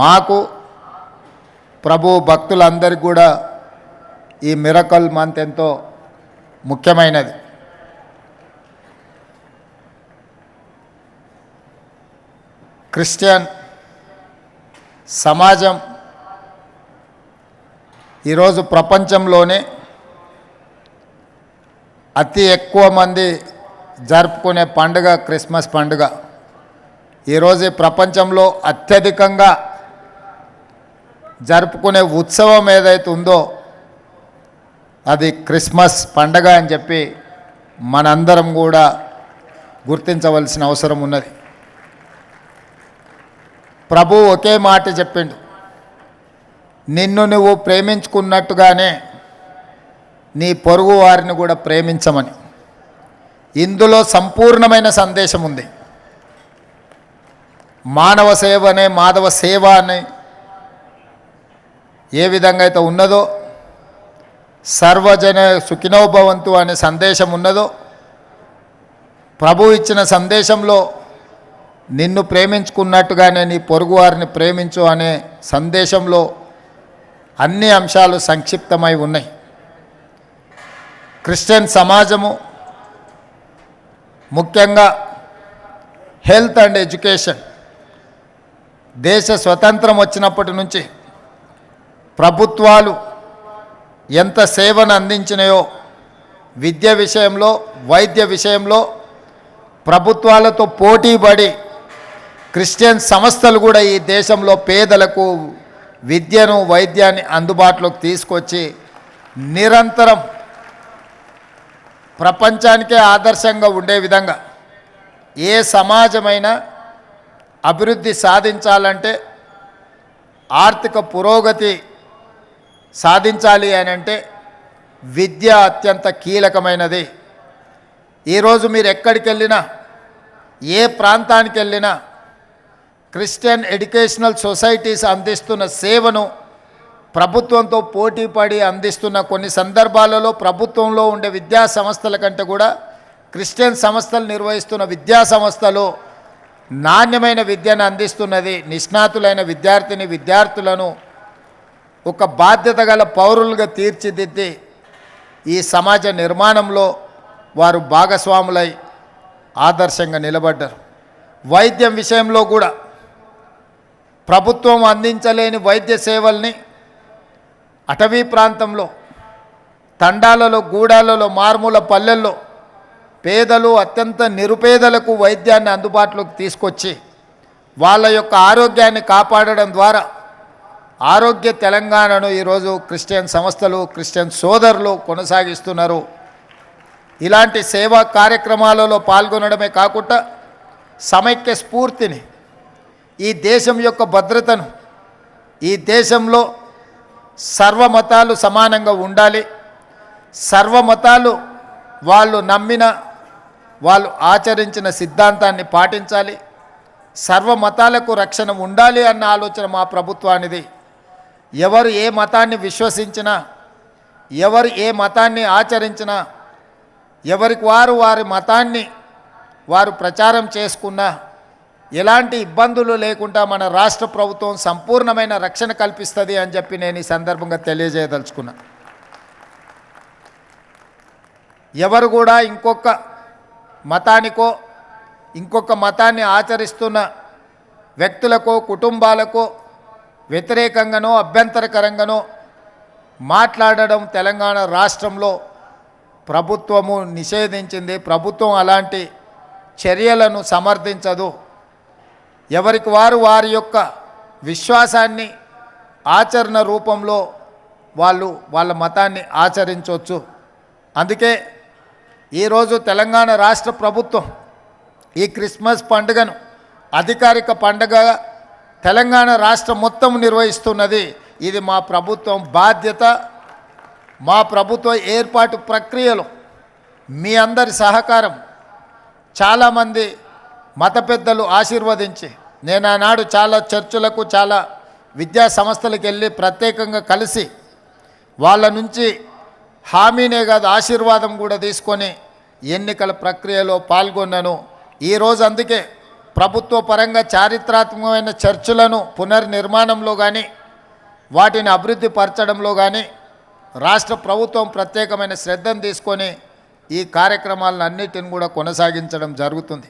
మాకు ప్రభు భక్తులందరికీ కూడా ఈ మిరకల్ మంత్ ఎంతో ముఖ్యమైనది. క్రిస్టియన్ సమాజం ఈరోజు ప్రపంచంలోనే అతి ఎక్కువ మంది జరుపుకునే పండుగ క్రిస్మస్ పండుగ. ఈరోజు ప్రపంచంలో అత్యధికంగా జరుపుకునే ఉత్సవం ఏదైతే ఉందో అది క్రిస్మస్ పండుగ అని చెప్పి మనందరం కూడా గుర్తించవలసిన అవసరం ఉన్నది. ప్రభు ఒకే మాట చెప్పిండు, నిన్ను నువ్వు ప్రేమించుకున్నట్టుగానే నీ పొరుగు వారిని కూడా ప్రేమించమని. ఇందులో సంపూర్ణమైన సందేశం ఉంది. మానవ సేవనే మాధవ సేవ అని ఏ విధంగా అయితే ఉన్నదో, సర్వజన సుఖినోభవంతు అనే సందేశం ఉన్నదో, ప్రభు ఇచ్చిన సందేశంలో నిన్ను ప్రేమించుకున్నట్టుగానే నీ పొరుగువారిని ప్రేమించు అనే సందేశంలో అన్ని అంశాలు సంక్షిప్తమై ఉన్నాయి. క్రిస్టియన్ సమాజము ముఖ్యంగా హెల్త్ అండ్ ఎడ్యుకేషన్, దేశ స్వతంత్రం వచ్చినప్పటి నుంచి ప్రభుత్వాలు ఎంత సేవను అందించినాయో విద్య విషయంలో, వైద్య విషయంలో ప్రభుత్వాలతో పోటీపడి క్రిస్టియన్ సంస్థలు కూడా ఈ దేశంలో పేదలకు విద్యను, వైద్యాన్ని అందుబాటులోకి తీసుకొచ్చి నిరంతరం ప్రపంచానికే ఆదర్శంగా ఉండే విధంగా ఏ సమాజమైనా అభివృద్ధి సాధించాలంటే, ఆర్థిక పురోగతి సాధించాలి అని అంటే విద్య అత్యంత కీలకమైనది. ఈరోజు మీరు ఎక్కడికి వెళ్ళినా, ఏ ప్రాంతానికి వెళ్ళినా క్రిస్టియన్ ఎడ్యుకేషనల్ సొసైటీస్ అందిస్తున్న సేవను ప్రభుత్వంతో పోటీపడి అందిస్తున్న కొన్ని సందర్భాలలో ప్రభుత్వంలో ఉండే విద్యా సంస్థల కంటే కూడా క్రిస్టియన్ సంస్థలు నిర్వహిస్తున్న విద్యా సంస్థలు నాణ్యమైన విద్యను అందిస్తున్నది. నిష్ణాతులైన విద్యార్థులను ఒక బాధ్యత గల పౌరులుగా తీర్చిదిద్ది ఈ సమాజ నిర్మాణంలో వారు భాగస్వాములై ఆదర్శంగా నిలబడ్డారు. వైద్యం విషయంలో కూడా ప్రభుత్వం అందించలేని వైద్య సేవల్ని అటవీ ప్రాంతంలో, తండాలలో, గూడాలలో, మారుమూల పల్లెల్లో పేదలు, అత్యంత నిరుపేదలకు వైద్యాన్ని అందుబాటులోకి తీసుకొచ్చి వాళ్ళ యొక్క ఆరోగ్యాన్ని కాపాడడం ద్వారా ఆరోగ్య తెలంగాణను ఈరోజు క్రిస్టియన్ సంస్థలు, క్రిస్టియన్ సోదరులు కొనసాగిస్తున్నారు. ఇలాంటి సేవా కార్యక్రమాలలో పాల్గొనడమే కాకుండా సమైక్య స్ఫూర్తిని, ఈ దేశం యొక్క భద్రతను, ఈ దేశంలో సర్వమతాలు సమానంగా ఉండాలి, సర్వమతాలు వాళ్ళు నమ్మిన, వాళ్ళు ఆచరించిన సిద్ధాంతాన్ని పాటించాలి, సర్వమతాలకు రక్షణ ఉండాలి అన్న ఆలోచన మా ప్రభుత్వానిది. ఎవరు ఏ మతాన్ని విశ్వసించినా, ఎవరు ఏ మతాన్ని ఆచరించినా, ఎవరికి వారి మతాన్ని వారు ప్రచారం చేసుకున్నా ఎలాంటి ఇబ్బందులు లేకుండా మన రాష్ట్ర ప్రభుత్వం సంపూర్ణమైన రక్షణ కల్పిస్తుంది అని చెప్పి నేను ఈ సందర్భంగా తెలియజేయదలుచుకున్నా. ఎవరు కూడా ఇంకొక మతానికో, ఇంకొక మతాన్ని ఆచరిస్తున్న వ్యక్తులకో, కుటుంబాలకో వ్యతిరేకంగానో, అభ్యంతరకరంగానో మాట్లాడడం తెలంగాణ రాష్ట్రంలో ప్రభుత్వము నిషేధించింది. ప్రభుత్వం అలాంటి చర్యలను సమర్థించదు. ఎవరికి వారి యొక్క విశ్వాసాన్ని ఆచరణ రూపంలో వాళ్ళ మతాన్ని ఆచరించవచ్చు. అందుకే ఈరోజు తెలంగాణ రాష్ట్ర ప్రభుత్వం ఈ క్రిస్మస్ పండుగను అధికారిక పండుగ తెలంగాణ రాష్ట్రం మొత్తం నిర్వహిస్తున్నది. ఇది మా ప్రభుత్వం బాధ్యత. మా ప్రభుత్వ ఏర్పాటు ప్రక్రియలో మీ అందరి సహకారం, చాలామంది మత పెద్దలు ఆశీర్వదించి, నేను ఆనాడు చాలా చర్చులకు, చాలా విద్యా సంస్థలకు వెళ్ళి ప్రత్యేకంగా కలిసి వాళ్ళ నుంచి హామీనే కాదు ఆశీర్వాదం కూడా తీసుకొని ఎన్నికల ప్రక్రియలో పాల్గొన్నాను. ఈరోజు అందుకే ప్రభుత్వ పరంగా చారిత్రాత్మకమైన చర్చులను పునర్నిర్మాణంలో కానీ వాటిని అభివృద్ధి పరచడంలో కానీ రాష్ట్ర ప్రభుత్వం ప్రత్యేకమైన శ్రద్ధను తీసుకొని ఈ కార్యక్రమాలను అన్నిటిని కూడా కొనసాగించడం జరుగుతుంది.